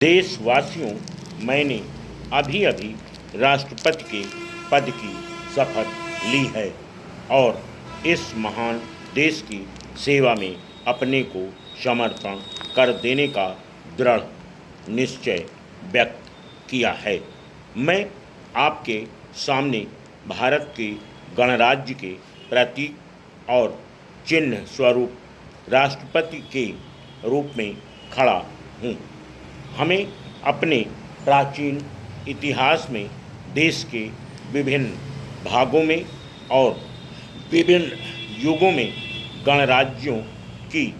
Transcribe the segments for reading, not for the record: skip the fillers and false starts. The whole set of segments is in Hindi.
देशवासियों, मैंने अभी अभी राष्ट्रपति के पद की शपथ ली है और इस महान देश की सेवा में अपने को समर्पण कर देने का दृढ़ निश्चय व्यक्त किया है। मैं आपके सामने भारत के गणराज्य के प्रतीक और चिन्ह स्वरूप राष्ट्रपति के रूप में खड़ा हूँ। हमें अपने प्राचीन इतिहास में देश के विभिन्न भागों में और विभिन्न युगों में गणराज्यों की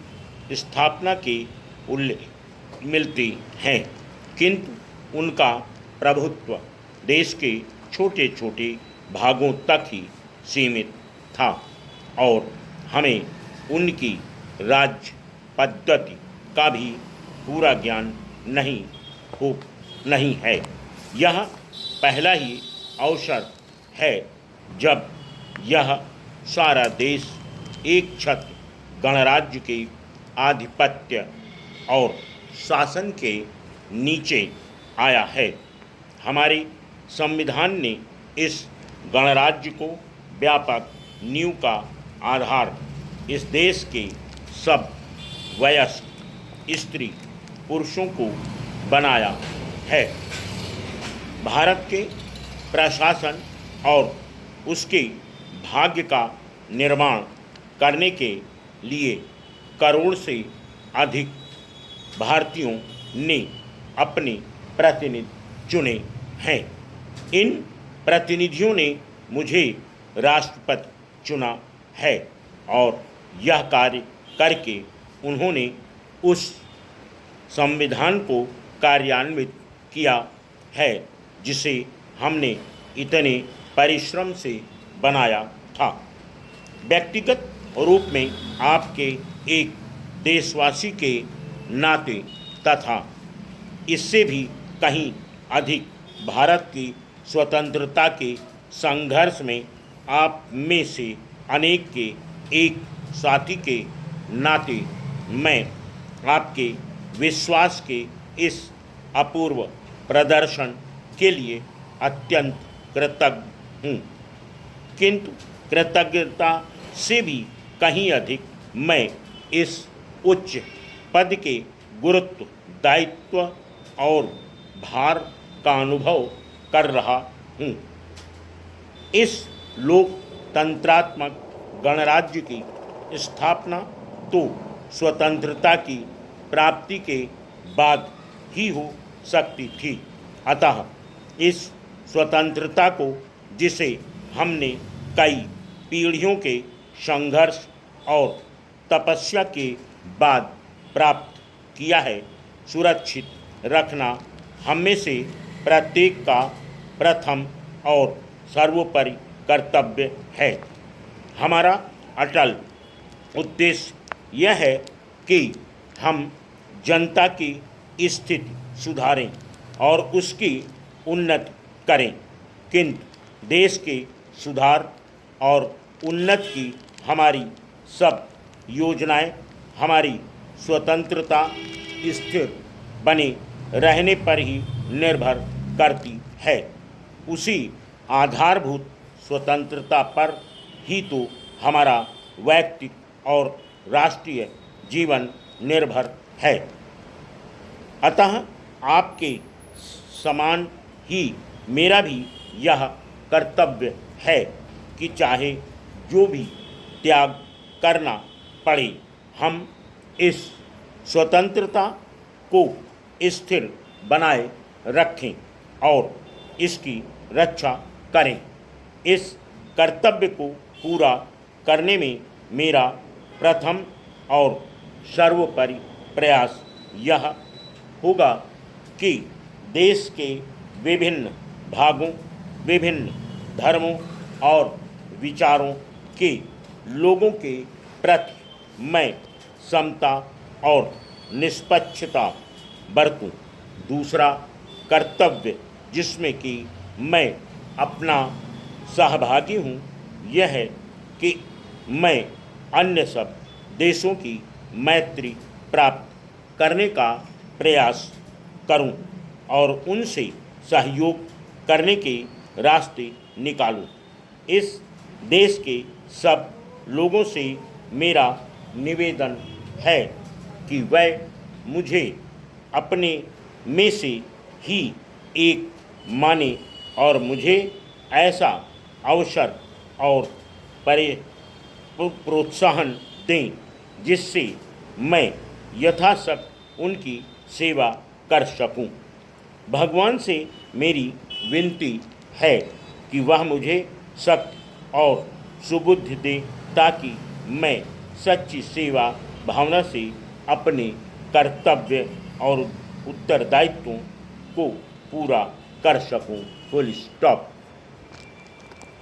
स्थापना के उल्लेख मिलते हैं, किंतु उनका प्रभुत्व देश के छोटे छोटे भागों तक ही सीमित था और हमें उनकी राज्य पद्धति का भी पूरा ज्ञान नहीं है। यह पहला ही अवसर है जब यह सारा देश एक छत्र गणराज्य के आधिपत्य और शासन के नीचे आया है। हमारे संविधान ने इस गणराज्य को व्यापक नींव का आधार इस देश के सब वयस्क स्त्री पुरुषों को बनाया है। भारत के प्रशासन और उसके भाग्य का निर्माण करने के लिए करोड़ से अधिक भारतीयों ने अपने प्रतिनिधि चुने हैं। इन प्रतिनिधियों ने मुझे राष्ट्रपति चुना है और यह कार्य करके उन्होंने उस संविधान को कार्यान्वित किया है जिसे हमने इतने परिश्रम से बनाया था। व्यक्तिगत रूप में आपके एक देशवासी के नाते तथा इससे भी कहीं अधिक भारत की स्वतंत्रता के संघर्ष में आप में से अनेक के एक साथी के नाते मैं आपके विश्वास के इस अपूर्व प्रदर्शन के लिए अत्यंत कृतज्ञ हूँ, किंतु कृतज्ञता से भी कहीं अधिक मैं इस उच्च पद के गुरुत्व, दायित्व और भार का अनुभव कर रहा हूँ। इस लोकतंत्रात्मक गणराज्य की स्थापना तो स्वतंत्रता की प्राप्ति के बाद ही हो सकती थी, अतः इस स्वतंत्रता को जिसे हमने कई पीढ़ियों के संघर्ष और तपस्या के बाद प्राप्त किया है, सुरक्षित रखना हम में से प्रत्येक का प्रथम और सर्वोपरि कर्तव्य है। हमारा अटल उद्देश्य यह है कि हम जनता की स्थिति सुधारें और उसकी उन्नति करें, किंतु देश के सुधार और उन्नति की हमारी सब योजनाएं हमारी स्वतंत्रता स्थिर बने रहने पर ही निर्भर करती है। उसी आधारभूत स्वतंत्रता पर ही तो हमारा वैयक्तिक और राष्ट्रीय जीवन निर्भर है। अतः आपके समान ही मेरा भी यह कर्तव्य है कि चाहे जो भी त्याग करना पड़े, हम इस स्वतंत्रता को स्थिर बनाए रखें और इसकी रक्षा करें। इस कर्तव्य को पूरा करने में मेरा प्रथम और सर्वोपरि प्रयास यह होगा कि देश के विभिन्न भागों, विभिन्न धर्मों और विचारों के लोगों के प्रति मैं समता और निष्पक्षता बरतूं। दूसरा कर्तव्य जिसमें कि मैं अपना सहभागी हूँ, यह है कि मैं अन्य सब देशों की मैत्री प्राप्त करने का प्रयास करूं और उनसे सहयोग करने के रास्ते निकालूं। इस देश के सब लोगों से मेरा निवेदन है कि वह मुझे अपने में से ही एक माने और मुझे ऐसा अवसर और प्रोत्साहन दें जिससे मैं यथाशक्ति उनकी सेवा कर सकूं। भगवान से मेरी विनती है कि वह मुझे शक्ति और सुबुद्धि दे ताकि मैं सच्ची सेवा भावना से अपने कर्तव्य और उत्तरदायित्वों को पूरा कर सकूं। Full stop.